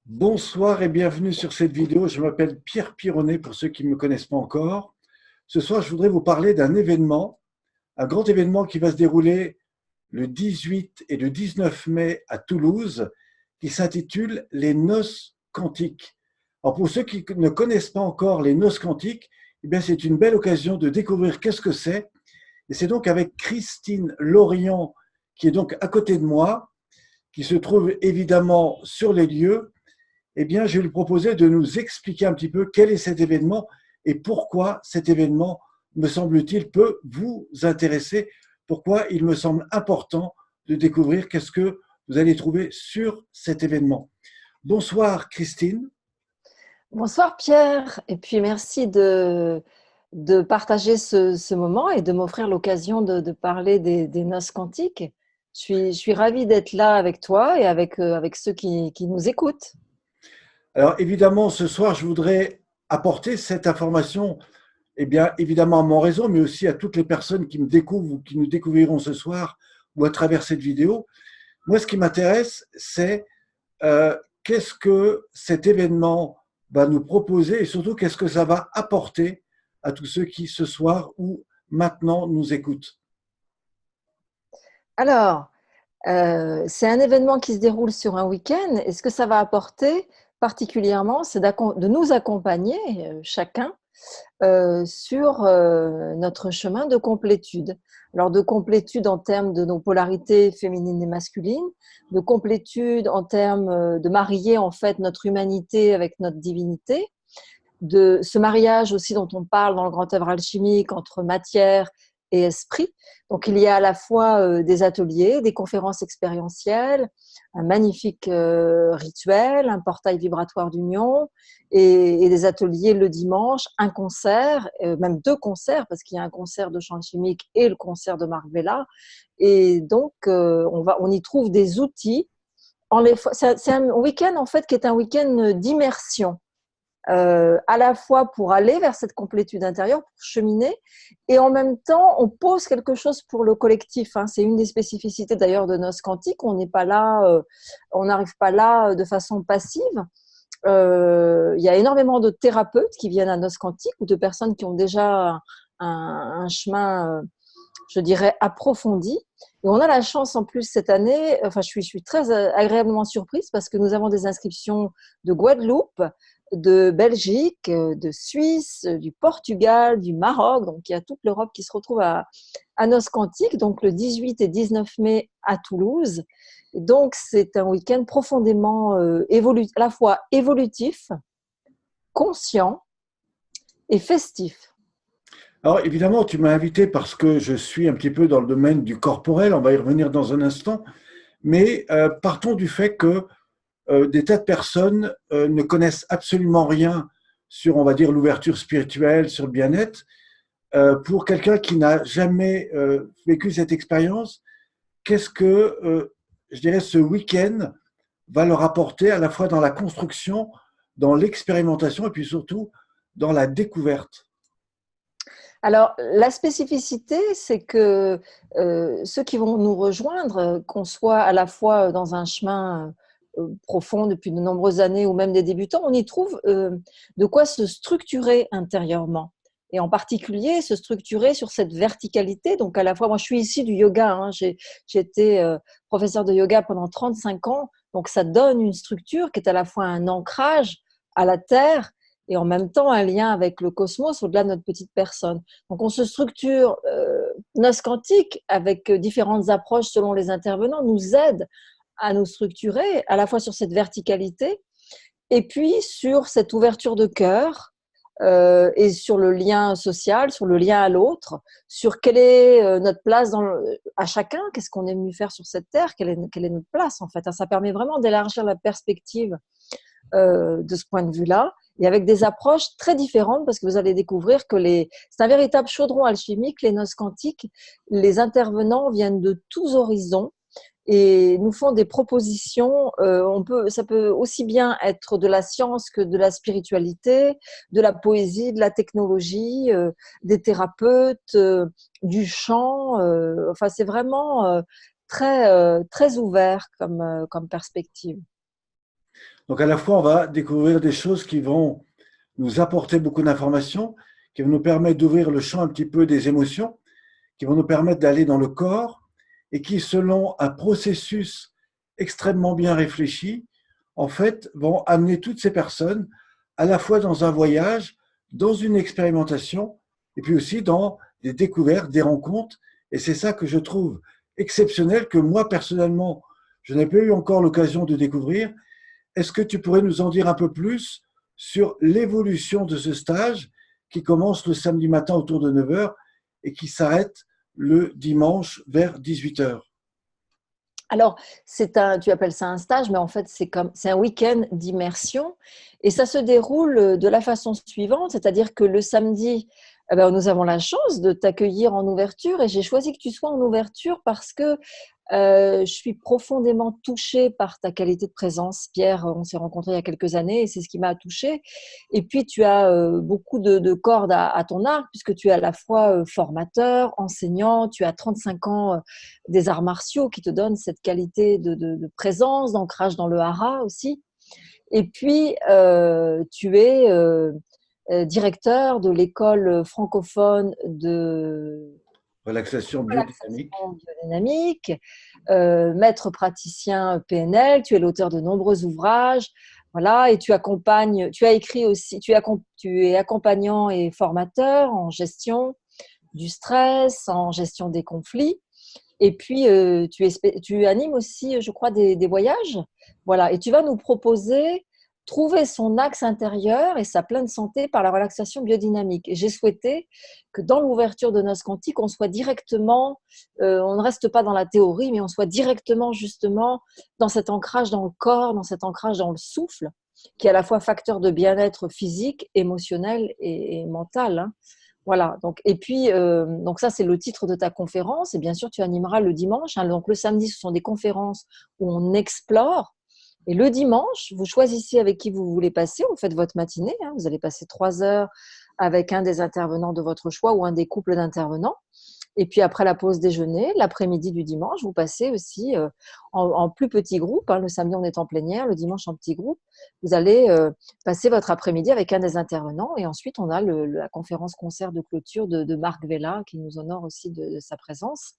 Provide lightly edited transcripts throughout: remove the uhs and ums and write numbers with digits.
Bonsoir et bienvenue sur cette vidéo. Je m'appelle Pierre Pironnet pour ceux qui ne me connaissent pas encore. Ce soir, je voudrais vous parler d'un événement, un grand événement qui va se dérouler le 18 et le 19 mai à Toulouse, qui s'intitule les Noces Quantiques. Alors pour ceux qui ne connaissent pas encore les Noces Quantiques, eh bien c'est une belle occasion de découvrir qu'est-ce que c'est. Et c'est donc avec Christine Lorient, qui est donc à côté de moi, qui se trouve évidemment sur les lieux. Eh bien, je vais lui proposer de nous expliquer un petit peu quel est cet événement et pourquoi cet événement, me semble-t-il, peut vous intéresser, pourquoi il me semble important de découvrir qu'est-ce que vous allez trouver sur cet événement. Bonsoir Christine. Bonsoir Pierre, et puis merci de partager ce moment et de m'offrir l'occasion de parler des noces quantiques. Je suis ravie d'être là avec toi et avec ceux qui nous écoutent. Alors évidemment, ce soir, je voudrais apporter cette information, eh bien, évidemment à mon réseau, mais aussi à toutes les personnes qui me découvrent ou qui nous découvriront ce soir ou à travers cette vidéo. Moi, ce qui m'intéresse, c'est qu'est-ce que cet événement va nous proposer et surtout qu'est-ce que ça va apporter à tous ceux qui ce soir ou maintenant nous écoutent. Alors, c'est un événement qui se déroule sur un week-end et ce que ça va apporter particulièrement, c'est de nous accompagner chacun sur notre chemin de complétude. Alors de complétude en termes de nos polarités féminines et masculines, de complétude en termes de marier en fait notre humanité avec notre divinité, de ce mariage aussi dont on parle dans le grand œuvre alchimique entre matière et esprit. Donc il y a à la fois des ateliers, des conférences expérientielles, un magnifique rituel, un portail vibratoire d'union et des ateliers le dimanche, un concert, même deux concerts parce qu'il y a un concert de chant chimique et le concert de Marc Vella. Et donc on y trouve des outils. C'est un week-end en fait qui est un week-end d'immersion à la fois pour aller vers cette complétude intérieure, pour cheminer, et en même temps, on pose quelque chose pour le collectif. Hein. C'est une des spécificités d'ailleurs de Noces Quantiques. On n'est pas là, on n'arrive pas là de façon passive. Il y a énormément de thérapeutes qui viennent à Noces Quantiques ou de personnes qui ont déjà un chemin, je dirais, approfondi. Et on a la chance en plus cette année, enfin je suis très agréablement surprise parce que nous avons des inscriptions de Guadeloupe, de Belgique, de Suisse, du Portugal, du Maroc. Donc, il y a toute l'Europe qui se retrouve à Noces Quantiques, donc le 18 et 19 mai à Toulouse. Et donc, c'est un week-end profondément à la fois évolutif, conscient et festif. Alors évidemment, tu m'as invité parce que je suis un petit peu dans le domaine du corporel, on va y revenir dans un instant, mais partons du fait que des tas de personnes ne connaissent absolument rien sur, on va dire, l'ouverture spirituelle, sur le bien-être. Pour quelqu'un qui n'a jamais vécu cette expérience, qu'est-ce que, je dirais, ce week-end va leur apporter à la fois dans la construction, dans l'expérimentation et puis surtout dans la découverte? Alors, la spécificité, c'est que ceux qui vont nous rejoindre, qu'on soit à la fois dans un chemin profond depuis de nombreuses années ou même des débutants, on y trouve de quoi se structurer intérieurement. Et en particulier, se structurer sur cette verticalité. Donc, à la fois, moi, je suis ici du yoga. Hein, j'ai été professeur de yoga pendant 35 ans. Donc, ça donne une structure qui est à la fois un ancrage à la terre et en même temps un lien avec le cosmos au-delà de notre petite personne. Donc on se structure, Noces Quantiques, avec différentes approches selon les intervenants, nous aide à nous structurer à la fois sur cette verticalité et puis sur cette ouverture de cœur et sur le lien social, sur le lien à l'autre, sur quelle est notre place à chacun, qu'est-ce qu'on est venu faire sur cette terre, quelle est notre place en fait. Ça permet vraiment d'élargir la perspective de ce point de vue-là, et avec des approches très différentes, parce que vous allez découvrir que c'est un véritable chaudron alchimique, les Noces Quantiques. Les intervenants viennent de tous horizons et nous font des propositions. Ça peut aussi bien être de la science que de la spiritualité, de la poésie, de la technologie, des thérapeutes, du chant. Enfin, c'est vraiment très ouvert comme perspective. Donc à la fois, on va découvrir des choses qui vont nous apporter beaucoup d'informations, qui vont nous permettre d'ouvrir le champ un petit peu des émotions, qui vont nous permettre d'aller dans le corps et qui, selon un processus extrêmement bien réfléchi, en fait, vont amener toutes ces personnes à la fois dans un voyage, dans une expérimentation, et puis aussi dans des découvertes, des rencontres. Et c'est ça que je trouve exceptionnel, que moi, personnellement, je n'ai pas eu encore l'occasion de découvrir. Est-ce que tu pourrais nous en dire un peu plus sur l'évolution de ce stage qui commence le samedi matin autour de 9 heures et qui s'arrête le dimanche vers 18 heures? Alors, tu appelles ça un stage, mais en fait, c'est un week-end d'immersion et ça se déroule de la façon suivante, c'est-à-dire que le samedi, eh ben, nous avons la chance de t'accueillir en ouverture et j'ai choisi que tu sois en ouverture parce que je suis profondément touchée par ta qualité de présence. Pierre, on s'est rencontrés il y a quelques années et c'est ce qui m'a touchée. Et puis, tu as beaucoup de cordes à ton arc puisque tu es à la fois formateur, enseignant, tu as 35 ans des arts martiaux qui te donnent cette qualité de présence, d'ancrage dans le hara aussi. Et puis, tu es directeur de l'école francophone de Relaxation biodynamique. relaxation biodynamique, maître praticien PNL, tu es l'auteur de nombreux ouvrages, voilà, et tu as écrit aussi, tu es accompagnant et formateur en gestion du stress, en gestion des conflits. Et puis, tu animes aussi, je crois, des voyages. Voilà. Et tu vas nous proposer trouver son axe intérieur et sa pleine santé par la relaxation biodynamique. Et j'ai souhaité que dans l'ouverture de Noces Quantiques, on soit directement, on ne reste pas dans la théorie, mais on soit directement justement dans cet ancrage dans le corps, dans cet ancrage dans le souffle, qui est à la fois facteur de bien-être physique, émotionnel et mental, hein. Voilà, donc, et puis, donc ça, c'est le titre de ta conférence. Et bien sûr, tu animeras le dimanche, hein. Donc, le samedi, ce sont des conférences où on explore. Et le dimanche, vous choisissez avec qui vous voulez passer. Vous faites votre matinée, hein. Vous allez passer 3 heures avec un des intervenants de votre choix ou un des couples d'intervenants. Et puis après la pause déjeuner, l'après-midi du dimanche, vous passez aussi en plus petit groupe, hein. Le samedi, on est en plénière, le dimanche en petit groupe. Vous allez passer votre après-midi avec un des intervenants. Et ensuite, on a la conférence-concert de clôture de Marc Vella qui nous honore aussi de sa présence.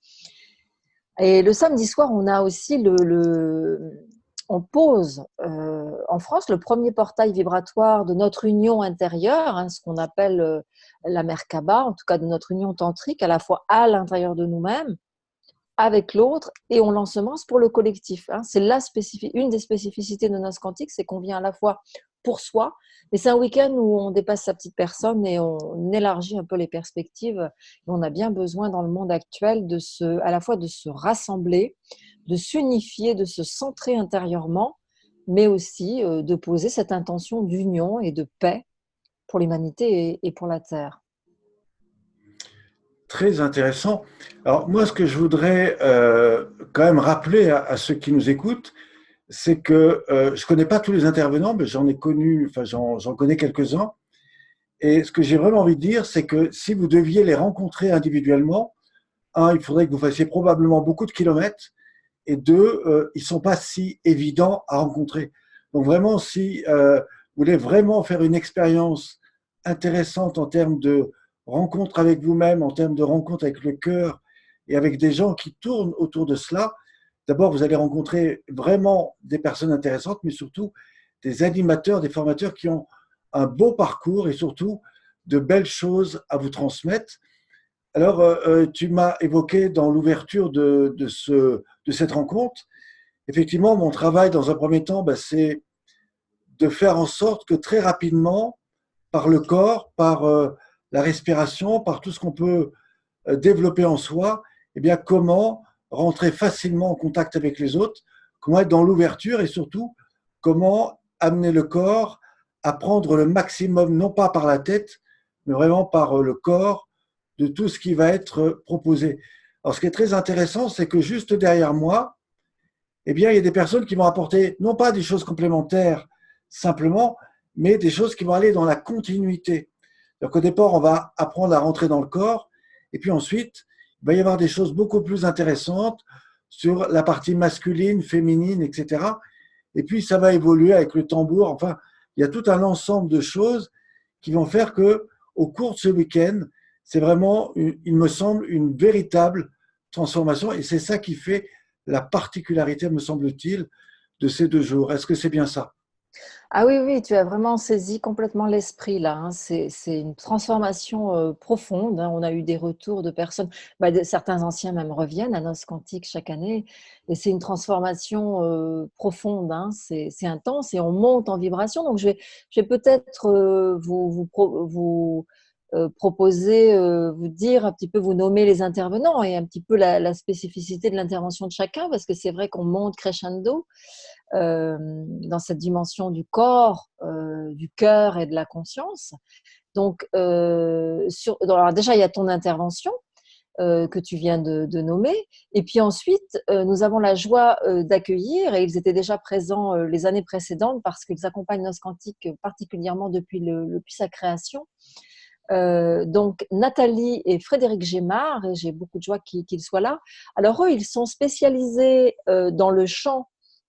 Et le samedi soir, on a aussi on pose en France le premier portail vibratoire de notre union intérieure, hein, ce qu'on appelle la Merkaba, en tout cas de notre union tantrique, à la fois à l'intérieur de nous-mêmes, avec l'autre, et on l'ensemence pour le collectif, hein. C'est une des spécificités de Noces Quantiques, c'est qu'on vient à la fois pour soi, mais c'est un week-end où on dépasse sa petite personne et on élargit un peu les perspectives. Et on a bien besoin dans le monde actuel à la fois de se rassembler, de s'unifier, de se centrer intérieurement, mais aussi de poser cette intention d'union et de paix pour l'humanité et pour la Terre. Très intéressant. Alors moi, ce que je voudrais quand même rappeler à ceux qui nous écoutent, c'est que je ne connais pas tous les intervenants, mais j'en connais quelques-uns. Et ce que j'ai vraiment envie de dire, c'est que si vous deviez les rencontrer individuellement, un, il faudrait que vous fassiez probablement beaucoup de kilomètres, et deux, ils ne sont pas si évidents à rencontrer. Donc vraiment, si vous voulez vraiment faire une expérience intéressante en termes de rencontre avec vous-même, en termes de rencontre avec le cœur et avec des gens qui tournent autour de cela, d'abord, vous allez rencontrer vraiment des personnes intéressantes, mais surtout des animateurs, des formateurs qui ont un beau parcours et surtout de belles choses à vous transmettre. Alors, tu m'as évoqué dans l'ouverture de cette rencontre, effectivement, mon travail dans un premier temps, c'est de faire en sorte que très rapidement, par le corps, par la respiration, par tout ce qu'on peut développer en soi, eh bien, comment rentrer facilement en contact avec les autres, comment être dans l'ouverture et surtout, comment amener le corps à prendre le maximum, non pas par la tête, mais vraiment par le corps, de tout ce qui va être proposé. Alors, ce qui est très intéressant, c'est que juste derrière moi, eh bien, il y a des personnes qui vont apporter non pas des choses complémentaires simplement, mais des choses qui vont aller dans la continuité. Donc, au départ, on va apprendre à rentrer dans le corps, et puis ensuite, il va y avoir des choses beaucoup plus intéressantes sur la partie masculine, féminine, etc. Et puis, ça va évoluer avec le tambour. Enfin, il y a tout un ensemble de choses qui vont faire que, au cours de ce week-end, c'est vraiment, il me semble, une véritable transformation. Et c'est ça qui fait la particularité, me semble-t-il, de ces 2 jours. Est-ce que c'est bien ça? Ah oui, oui, tu as vraiment saisi complètement l'esprit là, hein. C'est une transformation profonde, hein. On a eu des retours de personnes, bah, certains anciens même reviennent à Noces Cantiques chaque année, et c'est une transformation profonde, hein. C'est intense et on monte en vibration. Donc je vais peut-être vous proposer, vous dire un petit peu, vous nommer les intervenants et un petit peu la spécificité de l'intervention de chacun, parce que c'est vrai qu'on monte crescendo dans cette dimension du corps, du cœur et de la conscience. Donc, alors déjà, il y a ton intervention que tu viens de nommer. Et puis ensuite, nous avons la joie d'accueillir, et ils étaient déjà présents les années précédentes parce qu'ils accompagnent Noces Cantiques particulièrement depuis sa création. Donc Nathalie et Frédéric Gémard, et j'ai beaucoup de joie qu'ils soient là. Alors eux, ils sont spécialisés dans le chant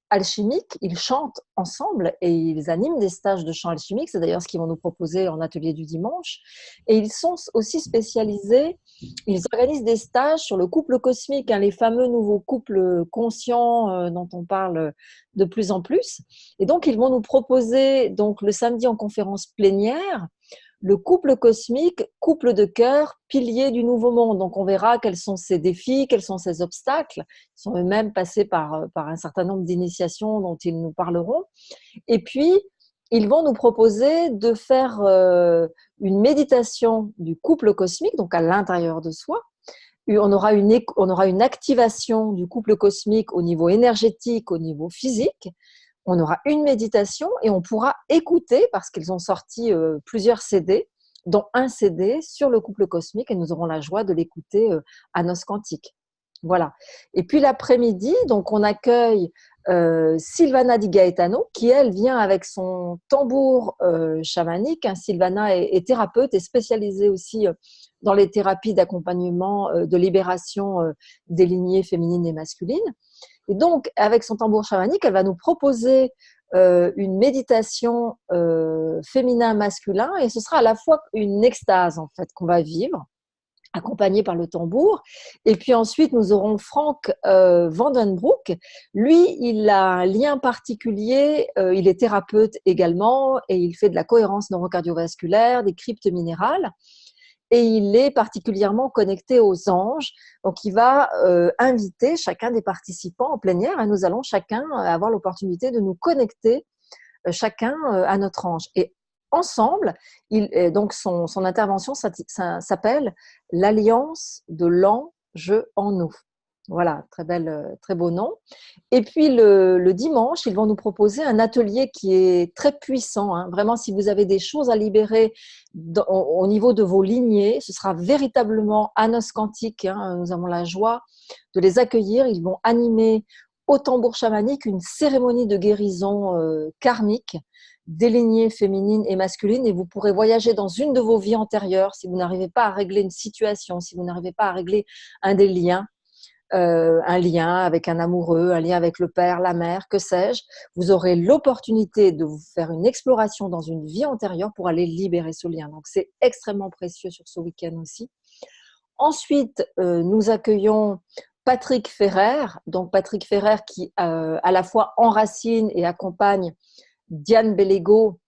alchimique, ils chantent ensemble et ils animent des stages de chant alchimique, c'est d'ailleurs ce qu'ils vont nous proposer en atelier du dimanche. Et ils sont aussi spécialisés, ils organisent des stages sur le couple cosmique, hein, les fameux nouveaux couples conscients dont on parle de plus en plus. Et donc ils vont nous proposer donc le samedi en conférence plénière le couple cosmique, couple de cœur, pilier du nouveau monde. Donc on verra quels sont ses défis, quels sont ses obstacles. Ils sont eux-mêmes passés par un certain nombre d'initiations dont ils nous parleront. Et puis, ils vont nous proposer de faire une méditation du couple cosmique, donc à l'intérieur de soi. On aura une activation du couple cosmique au niveau énergétique, au niveau physique. On aura une méditation et on pourra écouter, parce qu'ils ont sorti plusieurs CD, dont un CD sur le couple cosmique, et nous aurons la joie de l'écouter à Noces Cantiques. Voilà. Et puis l'après-midi, donc on accueille Sylvana Di Gaetano, qui elle vient avec son tambour chamanique. Sylvana est thérapeute et spécialisée aussi dans les thérapies d'accompagnement, de libération des lignées féminines et masculines. Et donc, avec son tambour chamanique, elle va nous proposer une méditation féminin-masculin, et ce sera à la fois une extase en fait qu'on va vivre, accompagné par le tambour. Et puis ensuite, nous aurons Frank Vandenbroek. Lui, il a un lien particulier. Il est thérapeute également et il fait de la cohérence neurocardiovasculaire, des cryptes minérales. Et il est particulièrement connecté aux anges. Donc, il va inviter chacun des participants en plénière, et nous allons chacun avoir l'opportunité de nous connecter chacun à notre ange. Et ensemble, donc son intervention s'appelle l'Alliance de l'ange en nous. Voilà, très beau nom. Et puis le dimanche, ils vont nous proposer un atelier qui est très puissant, hein. Vraiment, si vous avez des choses à libérer au niveau de vos lignées, ce sera véritablement à Noces Cantiques, hein. Nous avons la joie de les accueillir. Ils vont animer au tambour chamanique une cérémonie de guérison karmique des lignées féminines et masculines, et vous pourrez voyager dans une de vos vies antérieures si vous n'arrivez pas à régler une situation, si vous n'arrivez pas à régler un des liens. Un lien avec un amoureux, un lien avec le père, la mère, que sais-je, vous aurez l'opportunité de vous faire une exploration dans une vie antérieure pour aller libérer ce lien. Donc, c'est extrêmement précieux sur ce week-end aussi. Ensuite, nous accueillons Patrick Ferrer. Donc, Patrick Ferrer qui à la fois enracine et accompagne Diane Bellego,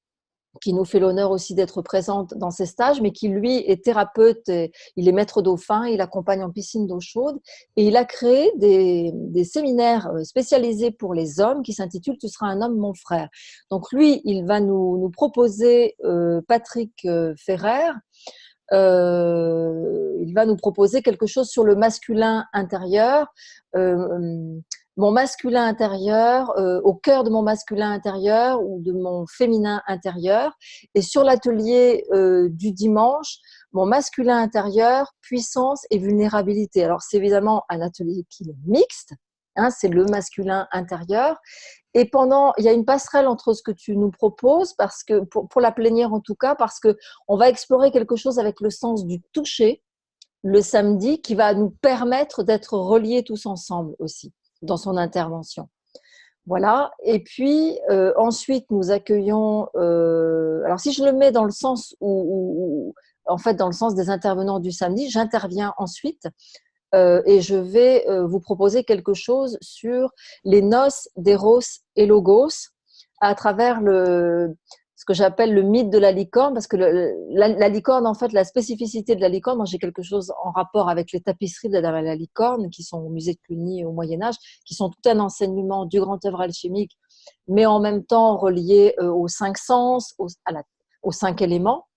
qui nous fait l'honneur aussi d'être présente dans ces stages, mais qui, lui, est thérapeute, il est maître dauphin, il accompagne en piscine d'eau chaude, et il a créé des séminaires spécialisés pour les hommes qui s'intitulent « Tu seras un homme, mon frère ». Donc lui, il va nous proposer, Patrick Ferrer, il va nous proposer quelque chose sur le masculin intérieur, mon masculin intérieur, au cœur de mon masculin intérieur ou de mon féminin intérieur. Et sur l'atelier du dimanche, mon masculin intérieur, puissance et vulnérabilité. Alors c'est évidemment un atelier qui est mixte, hein, c'est le masculin intérieur. Et il y a une passerelle entre ce que tu nous proposes, parce que pour la plénière en tout cas, parce que on va explorer quelque chose avec le sens du toucher le samedi, qui va nous permettre d'être reliés tous ensemble aussi dans son intervention. Voilà. Et puis, ensuite, nous accueillons… alors, si je le mets dans le sens en fait, dans le sens des intervenants du samedi, j'interviens ensuite et je vais vous proposer quelque chose sur les noces d'Eros et Logos à travers ce que j'appelle le mythe de la licorne, parce que la licorne, en fait, la spécificité de la licorne, moi j'ai quelque chose en rapport avec les tapisseries de la licorne qui sont au musée de Cluny au Moyen-Âge, qui sont tout un enseignement du grand œuvre alchimique, mais en même temps relié aux cinq sens, aux cinq éléments.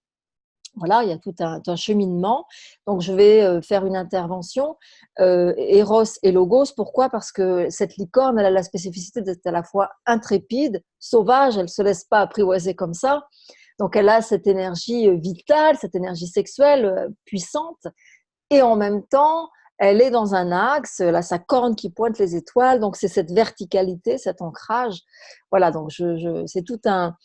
Voilà, il y a tout un cheminement. Donc, je vais faire une intervention. Eros et Logos, pourquoi? Parce que cette licorne, elle a la spécificité d'être à la fois intrépide, sauvage, elle ne se laisse pas apprivoiser comme ça. Donc, elle a cette énergie vitale, cette énergie sexuelle puissante. Et en même temps, elle est dans un axe, elle a sa corne qui pointe les étoiles. Donc, c'est cette verticalité, cet ancrage. Voilà, donc c'est tout un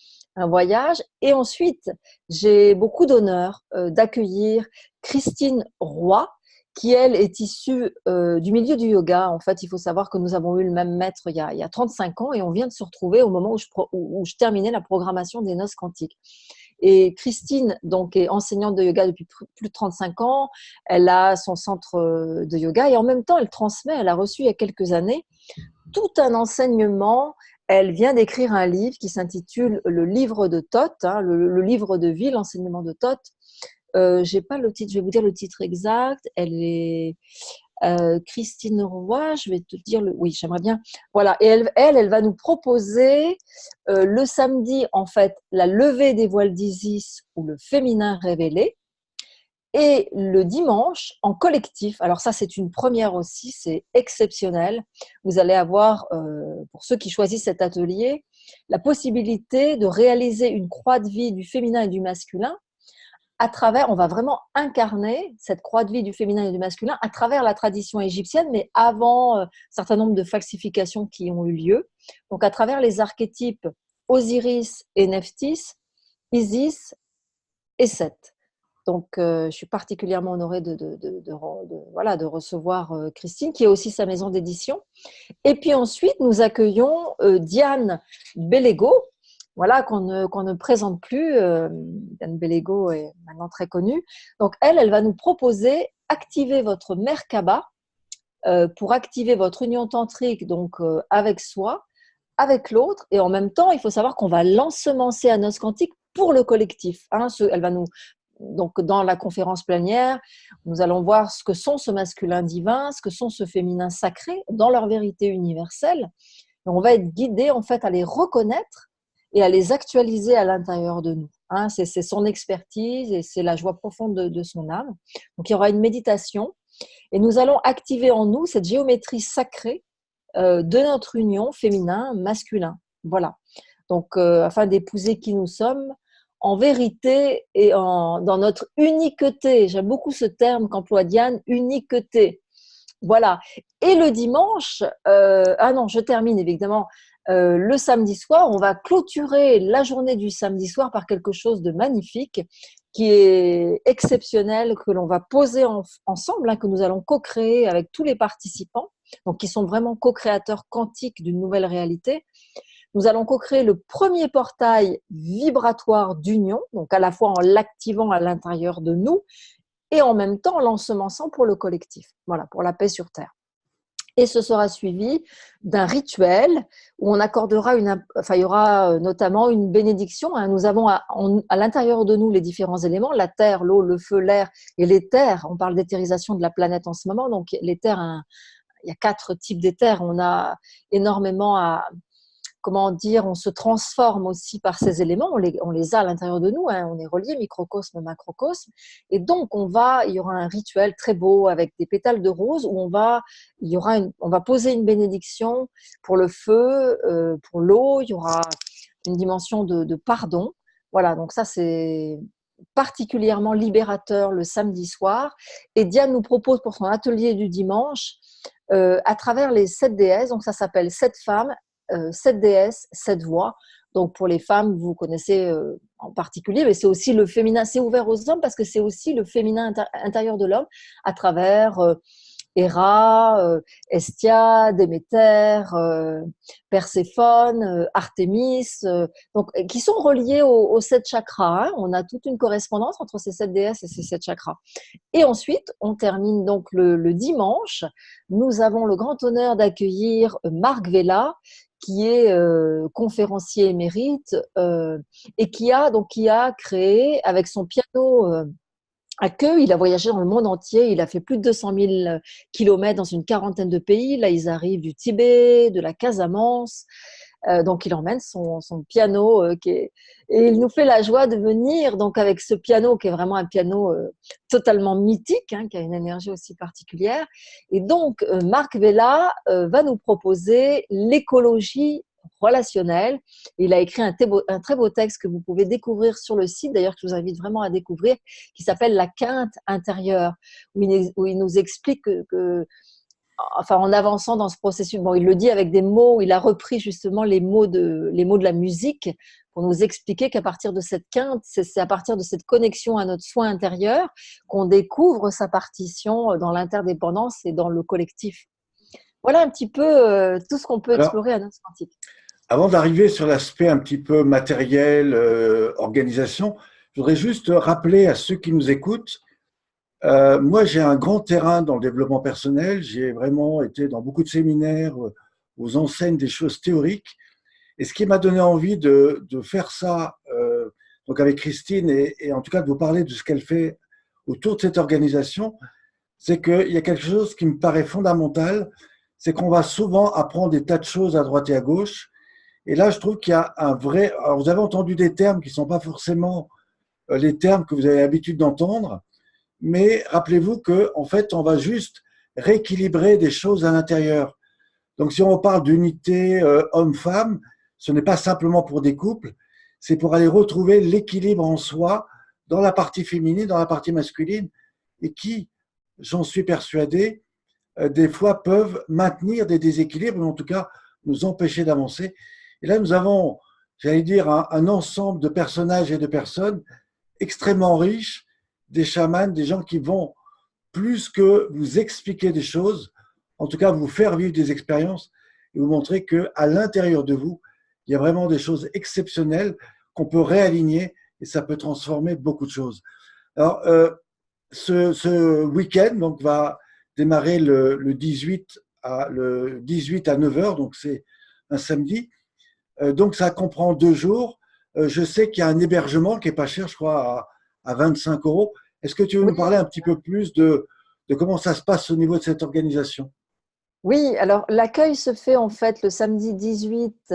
voyage. Et ensuite, j'ai beaucoup d'honneur d'accueillir Christine Roy, qui, elle, est issue du milieu du yoga. En fait, il faut savoir que nous avons eu le même maître il y a 35 ans et on vient de se retrouver au moment où je terminais la programmation des noces quantiques. Et Christine, donc, est enseignante de yoga depuis plus de 35 ans. Elle a son centre de yoga et en même temps, elle transmet, elle a reçu il y a quelques années tout un enseignement. Elle vient d'écrire un livre qui s'intitule Le livre de Thoth, hein, le livre de vie, l'enseignement de Thoth. J'ai pas le titre, je vais vous dire le titre exact. Elle est Christine Roy, je vais te dire oui, j'aimerais bien. Voilà, et elle va nous proposer le samedi, en fait, la levée des voiles d'Isis ou le féminin révélé. Et le dimanche, en collectif, alors ça c'est une première aussi, c'est exceptionnel. Vous allez avoir, pour ceux qui choisissent cet atelier, la possibilité de réaliser une croix de vie du féminin et du masculin à travers, on va vraiment incarner cette croix de vie du féminin et du masculin à travers la tradition égyptienne, mais avant un certain nombre de falsifications qui ont eu lieu. Donc à travers les archétypes Osiris et Nephthys, Isis et Seth. Donc, je suis particulièrement honorée voilà, de recevoir Christine, qui est aussi sa maison d'édition. Et puis ensuite, nous accueillons Diane Bellego, voilà, qu'on ne présente plus. Diane Bellego est maintenant très connue. Donc, elle va nous proposer activer votre Merkaba pour activer votre union tantrique, donc avec soi, avec l'autre. Et en même temps, il faut savoir qu'on va l'ensemencer à Noces Quantiques pour le collectif. Hein. Elle va nous… Donc, dans la conférence plénière, nous allons voir ce que sont ce masculin divin, ce que sont ce féminin sacré, dans leur vérité universelle. Et on va être guidé, en fait, à les reconnaître et à les actualiser à l'intérieur de nous. Hein, c'est son expertise et c'est la joie profonde de son âme. Donc, il y aura une méditation et nous allons activer en nous cette géométrie sacrée de notre union féminin-masculin. Voilà. Donc, afin d'épouser qui nous sommes, en vérité et dans notre uniqueté. J'aime beaucoup ce terme qu'emploie Diane, uniqueté. Voilà. Et le dimanche, non, je termine évidemment. Le samedi soir, on va clôturer la journée du samedi soir par quelque chose de magnifique, qui est exceptionnel, que l'on va poser ensemble, hein, que nous allons co-créer avec tous les participants, donc qui sont vraiment co-créateurs quantiques d'une nouvelle réalité. Nous allons co-créer le premier portail vibratoire d'union, donc à la fois en l'activant à l'intérieur de nous et en même temps en l'ensemençant pour le collectif, voilà, pour la paix sur Terre. Et ce sera suivi d'un rituel où on accordera il y aura notamment une bénédiction. Hein. Nous avons à l'intérieur de nous les différents éléments, la terre, l'eau, le feu, l'air et l'éther. On parle d'éthérisation de la planète en ce moment, donc l'éther, il y a 4 types d'éther. On a énormément on se transforme aussi par ces éléments, on les a à l'intérieur de nous, hein, on est relié microcosme, macrocosme, et donc il y aura un rituel très beau avec des pétales de rose où on va poser une bénédiction pour le feu, pour l'eau, il y aura une dimension de pardon. Voilà, donc ça c'est particulièrement libérateur le samedi soir, et Diane nous propose pour son atelier du dimanche, à travers les 7 déesses, donc ça s'appelle 7 femmes, 7 déesses, 7 voix. Donc pour les femmes, vous connaissez en particulier, mais c'est aussi le féminin, c'est ouvert aux hommes parce que c'est aussi le féminin intérieur de l'homme à travers Héra, Hestia, Déméter, Perséphone, Artémis, donc, qui sont reliés aux 7 chakras. Hein. On a toute une correspondance entre ces 7 déesses et ces 7 chakras. Et ensuite, on termine donc le dimanche. Nous avons le grand honneur d'accueillir Marc Vella, qui est conférencier émérite et qui a créé avec son piano à queue, il a voyagé dans le monde entier, il a fait plus de 200 000 kilomètres dans une quarantaine de pays. Là, ils arrivent du Tibet, de la Casamance. Donc, il emmène son piano et il nous fait la joie de venir donc avec ce piano qui est vraiment un piano totalement mythique, hein, qui a une énergie aussi particulière. Et donc, Marc Vella va nous proposer l'écologie relationnelle. Il a écrit un très beau texte que vous pouvez découvrir sur le site, d'ailleurs que je vous invite vraiment à découvrir, qui s'appelle La quinte intérieure, où il nous explique enfin, en avançant dans ce processus, bon, il le dit avec des mots, il a repris justement les mots de la musique pour nous expliquer qu'à partir de cette quinte, c'est à partir de cette connexion à notre soi intérieur qu'on découvre sa partition dans l'interdépendance et dans le collectif. Voilà un petit peu tout ce qu'on peut Alors, explorer à notre quantique. avant d'arriver sur l'aspect un petit peu matériel, organisation, je voudrais juste rappeler à ceux qui nous écoutent, moi j'ai un grand terrain dans le développement personnel, j'ai vraiment été dans beaucoup de séminaires où enseigne des choses théoriques, et ce qui m'a donné envie de faire ça, donc avec Christine, et en tout cas de vous parler de ce qu'elle fait autour de cette organisation, c'est qu'il y a quelque chose qui me paraît fondamental, c'est qu'on va souvent apprendre des tas de choses à droite et à gauche. Et là, je trouve qu'il y a un vrai… Alors, vous avez entendu des termes qui ne sont pas forcément les termes que vous avez l'habitude d'entendre, mais rappelez-vous qu'en fait, on va juste rééquilibrer des choses à l'intérieur. Donc, si on parle d'unité homme-femme, ce n'est pas simplement pour des couples, c'est pour aller retrouver l'équilibre en soi dans la partie féminine, dans la partie masculine, et qui, j'en suis persuadé, des fois peuvent maintenir des déséquilibres, ou en tout cas nous empêcher d'avancer. Et là, nous avons, j'allais dire, un ensemble de personnages et de personnes extrêmement riches, des chamans, des gens qui vont plus que vous expliquer des choses, en tout cas vous faire vivre des expériences et vous montrer qu'à l'intérieur de vous, il y a vraiment des choses exceptionnelles qu'on peut réaligner et ça peut transformer beaucoup de choses. Alors, ce week-end donc, va démarrer le 18 à 9h, donc c'est un samedi. Donc ça comprend 2 jours. Je sais qu'il y a un hébergement qui est pas cher, je crois, à 25 euros. Est-ce que tu veux Oui, nous parler un petit peu plus de comment ça se passe au niveau de cette organisation? oui, alors l'accueil se fait en fait le samedi 18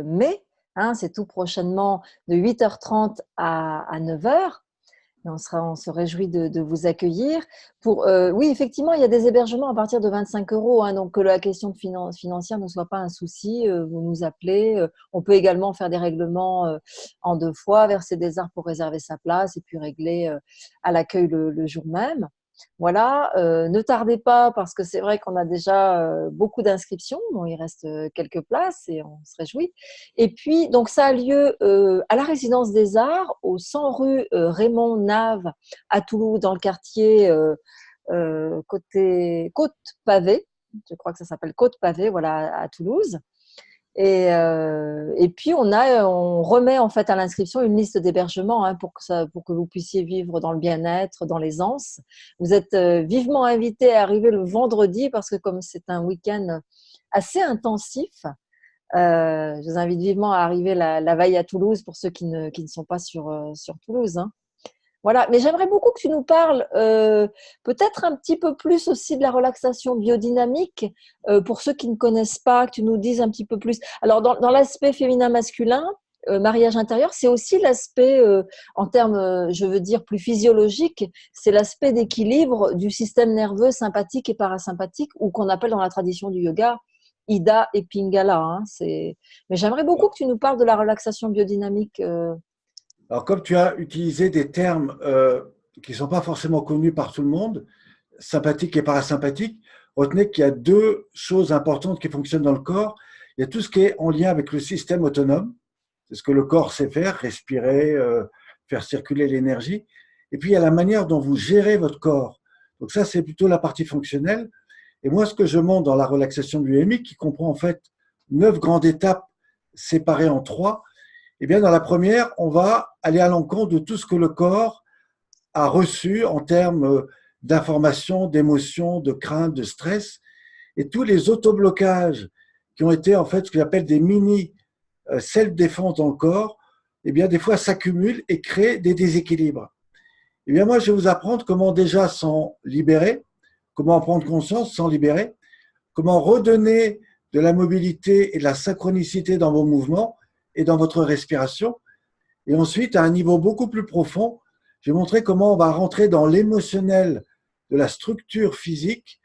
mai, hein, c'est tout prochainement de 8h30 à 9h. Et on se réjouit de vous accueillir. Oui, effectivement, il y a des hébergements à partir de 25 euros, hein, donc que la question financière ne soit pas un souci, vous nous appelez. On peut également faire des règlements en 2 fois, verser des heures pour réserver sa place et puis régler à l'accueil le jour même. Voilà, ne tardez pas parce que c'est vrai qu'on a déjà beaucoup d'inscriptions. Bon, il reste quelques places et on se réjouit. Et puis, donc, ça a lieu à la Résidence des Arts, au 100 rue Raymond Nave à Toulouse, dans le quartier côté Côte Pavée. Je crois que ça s'appelle Côte Pavée, voilà, à Toulouse. Et puis, on remet en fait à l'inscription une liste d'hébergements, hein, pour que vous puissiez vivre dans le bien-être, dans l'aisance. Vous êtes vivement invités à arriver le vendredi parce que comme c'est un week-end assez intensif, je vous invite vivement à arriver la veille à Toulouse pour ceux qui ne sont pas sur Toulouse, hein. Voilà, mais j'aimerais beaucoup que tu nous parles peut-être un petit peu plus aussi de la relaxation biodynamique pour ceux qui ne connaissent pas, que tu nous dises un petit peu plus. Alors, dans l'aspect féminin-masculin, mariage intérieur, c'est aussi l'aspect, en termes, je veux dire, plus physiologique, c'est l'aspect d'équilibre du système nerveux sympathique et parasympathique, ou qu'on appelle dans la tradition du yoga Ida et Pingala. Hein, mais j'aimerais beaucoup que tu nous parles de la relaxation biodynamique. Alors, comme tu as utilisé des termes qui ne sont pas forcément connus par tout le monde, sympathique et parasympathique, retenez qu'il y a 2 choses importantes qui fonctionnent dans le corps. Il y a tout ce qui est en lien avec le système autonome, c'est ce que le corps sait faire, respirer, faire circuler l'énergie. Et puis, il y a la manière dont vous gérez votre corps. Donc ça, c'est plutôt la partie fonctionnelle. Et moi, ce que je montre dans la relaxation biomique, qui comprend en fait 9 grandes étapes séparées en 3, eh bien, dans la première, on va aller à l'encontre de tout ce que le corps a reçu en termes d'informations, d'émotions, de craintes, de stress, et tous les autoblocages qui ont été en fait ce que j'appelle des mini self-défense dans le corps, eh bien, des fois s'accumulent et créent des déséquilibres. Eh bien, moi, je vais vous apprendre comment déjà s'en libérer, comment en prendre conscience, s'en libérer, comment redonner de la mobilité et de la synchronicité dans vos mouvements et dans votre respiration. Et ensuite, à un niveau beaucoup plus profond, je vais montrer comment on va rentrer dans l'émotionnel de la structure physique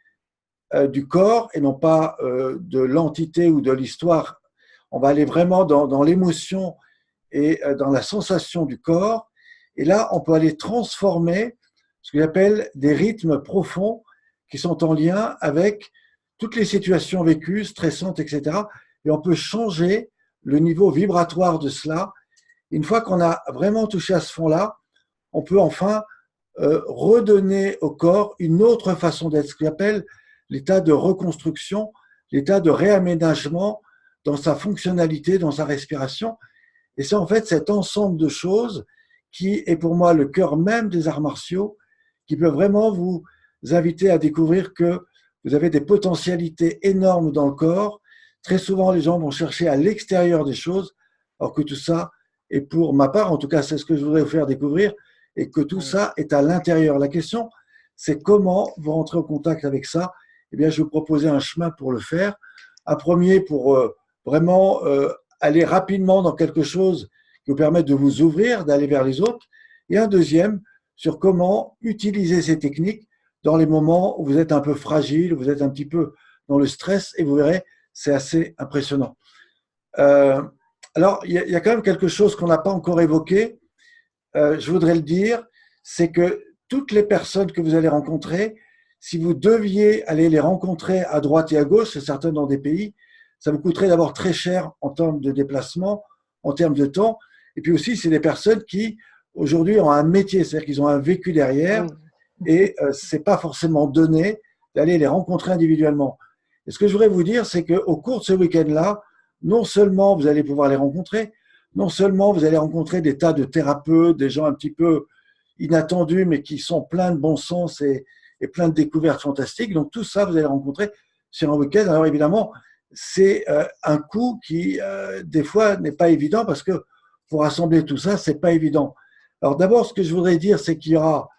du corps et non pas de l'entité ou de l'histoire. On va aller vraiment dans l'émotion et dans la sensation du corps. Et là, on peut aller transformer ce que j'appelle des rythmes profonds qui sont en lien avec toutes les situations vécues, stressantes, etc. Et on peut changer le niveau vibratoire de cela. Une fois qu'on a vraiment touché à ce fond-là, on peut enfin redonner au corps une autre façon d'être, ce qu'on appelle l'état de reconstruction, l'état de réaménagement dans sa fonctionnalité, dans sa respiration. Et c'est en fait cet ensemble de choses qui est pour moi le cœur même des arts martiaux, qui peut vraiment vous inviter à découvrir que vous avez des potentialités énormes dans le corps. Très souvent, les gens vont chercher à l'extérieur des choses, alors que tout ça est pour ma part, en tout cas, c'est ce que je voudrais vous faire découvrir, et que tout ça est à l'intérieur. La question, c'est comment vous rentrez en contact avec ça. Eh bien, je vais vous proposer un chemin pour le faire. Un premier pour vraiment aller rapidement dans quelque chose qui vous permette de vous ouvrir, d'aller vers les autres. Et un deuxième sur comment utiliser ces techniques dans les moments où vous êtes un peu fragile, où vous êtes un petit peu dans le stress, et vous verrez, c'est assez impressionnant. Alors, il y a quand même quelque chose qu'on n'a pas encore évoqué, je voudrais le dire, c'est que toutes les personnes que vous allez rencontrer, si vous deviez aller les rencontrer à droite et à gauche, c'est certain dans des pays, ça vous coûterait d'abord très cher en termes de déplacement, en termes de temps, et puis aussi, c'est des personnes qui, aujourd'hui, ont un métier, c'est-à-dire qu'ils ont un vécu derrière, Oui. et ce n'est pas forcément donné d'aller les rencontrer individuellement. Et ce que je voudrais vous dire, c'est qu'au cours de ce week-end-là, non seulement vous allez pouvoir les rencontrer, non seulement vous allez rencontrer des tas de thérapeutes, des gens un petit peu inattendus, mais qui sont pleins de bon sens et plein de découvertes fantastiques. Donc tout ça, vous allez rencontrer sur un week-end. Alors évidemment, c'est un coût qui, des fois, n'est pas évident parce que pour rassembler tout ça, c'est pas évident. Alors d'abord, ce que je voudrais dire, c'est qu'il y aura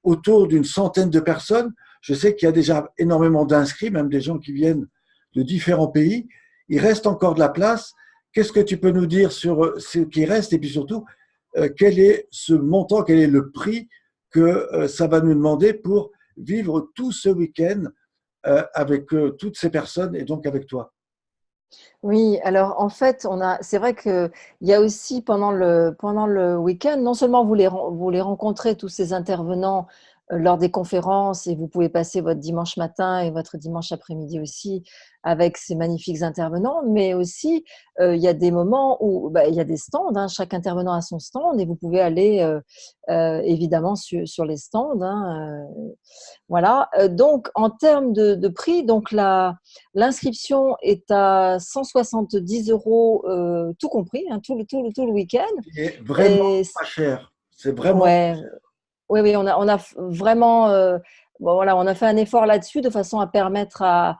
autour d'une centaine de personnes. Je sais qu'il y a déjà énormément d'inscrits, même des gens qui viennent de différents pays. Il reste encore de la place. Qu'est-ce que tu peux nous dire sur ce qui reste et puis surtout, quel est ce montant, quel est le prix que ça va nous demander pour vivre tout ce week-end avec toutes ces personnes et donc avec toi? Oui, alors en fait, c'est vrai qu'il y a aussi pendant le week-end, non seulement vous les rencontrez, tous ces intervenants, lors des conférences, et vous pouvez passer votre dimanche matin et votre dimanche après-midi aussi avec ces magnifiques intervenants, mais aussi il y a des moments où il y a des stands, hein, chaque intervenant a son stand et vous pouvez aller évidemment sur les stands, hein, voilà. Donc en termes de prix, donc l'inscription est à 170 € tout compris, hein, tout le week-end. Qui est vraiment Et pas cher. C'est vraiment ouais, oui, oui, on a vraiment, bon, voilà, on a fait un effort là-dessus de façon à permettre à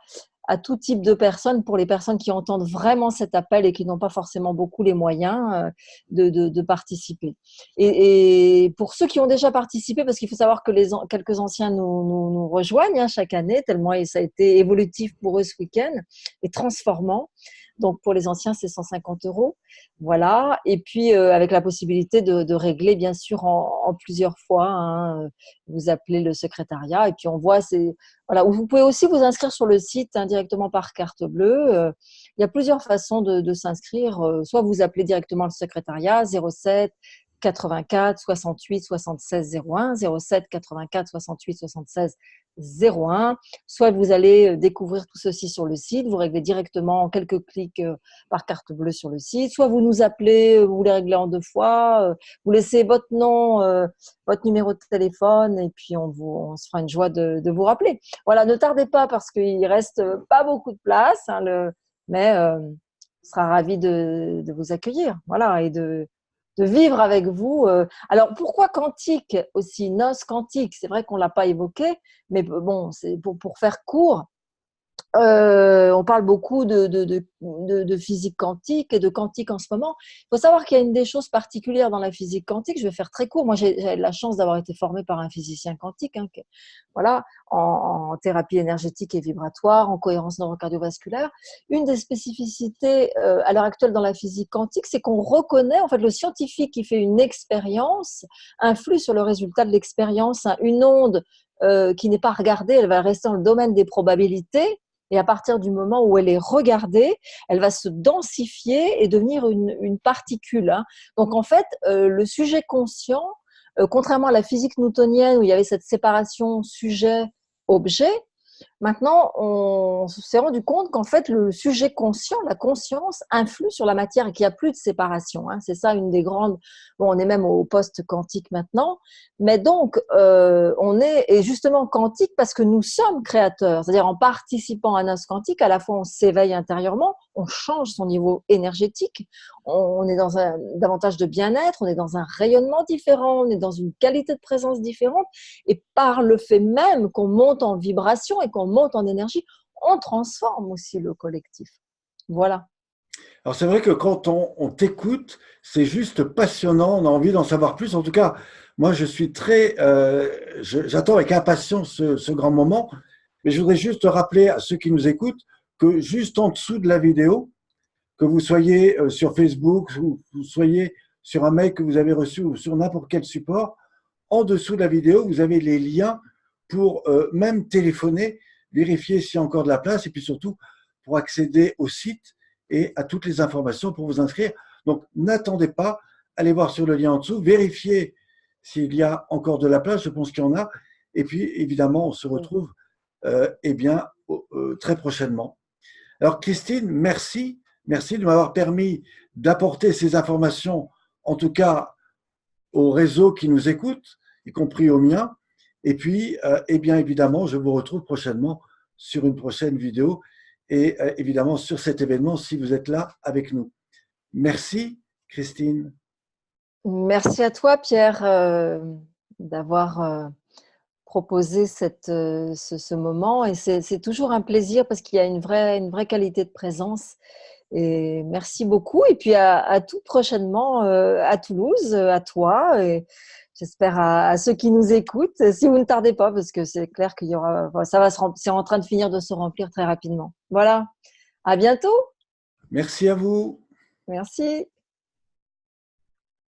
tout type de personnes, pour les personnes qui entendent vraiment cet appel et qui n'ont pas forcément beaucoup les moyens de participer. Et pour ceux qui ont déjà participé, parce qu'il faut savoir que quelques anciens nous rejoignent, hein, chaque année, tellement ça a été évolutif pour eux ce week-end et transformant. Donc pour les anciens, c'est 150 €. Voilà. Et puis avec la possibilité de régler, bien sûr, en plusieurs fois, hein. Vous appelez le secrétariat et puis on voit. Voilà. Vous pouvez aussi vous inscrire sur le site, hein, directement par carte bleue. Il y a plusieurs façons de s'inscrire. Soit vous appelez directement le secrétariat 07 84 68 76 01, 07 84 68 76 01. Soit vous allez découvrir tout ceci sur le site, vous réglez directement en quelques clics par carte bleue sur le site, soit vous nous appelez, vous les réglez en 2 fois, vous laissez votre nom, votre numéro de téléphone et puis on se fera une joie de vous rappeler. Voilà, ne tardez pas parce qu'il reste pas beaucoup de place, hein, mais on sera ravis de vous accueillir, voilà, et de vivre avec vous. Alors, pourquoi quantique aussi, noces quantique? C'est vrai qu'on ne l'a pas évoqué, mais bon, c'est pour faire court. On parle beaucoup de physique quantique et de quantique en ce moment. Il faut savoir qu'il y a une des choses particulières dans la physique quantique. Je vais faire très court. Moi, j'ai la chance d'avoir été formée par un physicien quantique, hein, voilà, en thérapie énergétique et vibratoire, en cohérence neurocardiovasculaire. Une des spécificités à l'heure actuelle dans la physique quantique, c'est qu'on reconnaît, en fait, le scientifique qui fait une expérience influe sur le résultat de l'expérience. Hein. Une onde qui n'est pas regardée, elle va rester dans le domaine des probabilités. Et à partir du moment où elle est regardée, elle va se densifier et devenir une particule. Hein. Donc en fait, le sujet conscient, contrairement à la physique newtonienne où il y avait cette séparation sujet-objet, maintenant, on s'est rendu compte qu'en fait, le sujet conscient, la conscience, influe sur la matière et qu'il n'y a plus de séparation. Hein. C'est ça une des grandes… Bon, on est même au post-quantique maintenant. Mais donc, on est et justement quantique parce que nous sommes créateurs. C'est-à-dire, en participant à Nos quantique, à la fois, on s'éveille intérieurement, on change son niveau énergétique, on est dans davantage de bien-être, on est dans un rayonnement différent, on est dans une qualité de présence différente. Et par le fait même qu'on monte en vibration et qu'on monte en énergie, on transforme aussi le collectif. Voilà. Alors c'est vrai que quand on t'écoute, c'est juste passionnant, on a envie d'en savoir plus. En tout cas, moi je suis j'attends avec impatience ce grand moment. Mais je voudrais juste rappeler à ceux qui nous écoutent que juste en dessous de la vidéo, que vous soyez sur Facebook ou que vous soyez sur un mail que vous avez reçu ou sur n'importe quel support, en dessous de la vidéo, vous avez les liens pour même téléphoner, vérifier s'il y a encore de la place et puis surtout pour accéder au site et à toutes les informations pour vous inscrire. Donc, n'attendez pas, allez voir sur le lien en dessous, vérifiez s'il y a encore de la place, je pense qu'il y en a. Et puis, évidemment, on se retrouve très prochainement. Alors, Christine, merci. Merci de m'avoir permis d'apporter ces informations, en tout cas au réseau qui nous écoute, y compris au mien. Et puis, bien évidemment, je vous retrouve prochainement sur une prochaine vidéo et évidemment sur cet événement si vous êtes là avec nous. Merci, Christine. Merci à toi, Pierre, d'avoir proposé ce moment. Et c'est toujours un plaisir parce qu'il y a une vraie qualité de présence. Et merci beaucoup. Et puis à tout prochainement à Toulouse, à toi. Et j'espère à ceux qui nous écoutent, si vous ne tardez pas, parce que c'est clair qu'il y aura, c'est en train de finir de se remplir très rapidement. Voilà. À bientôt. Merci à vous. Merci.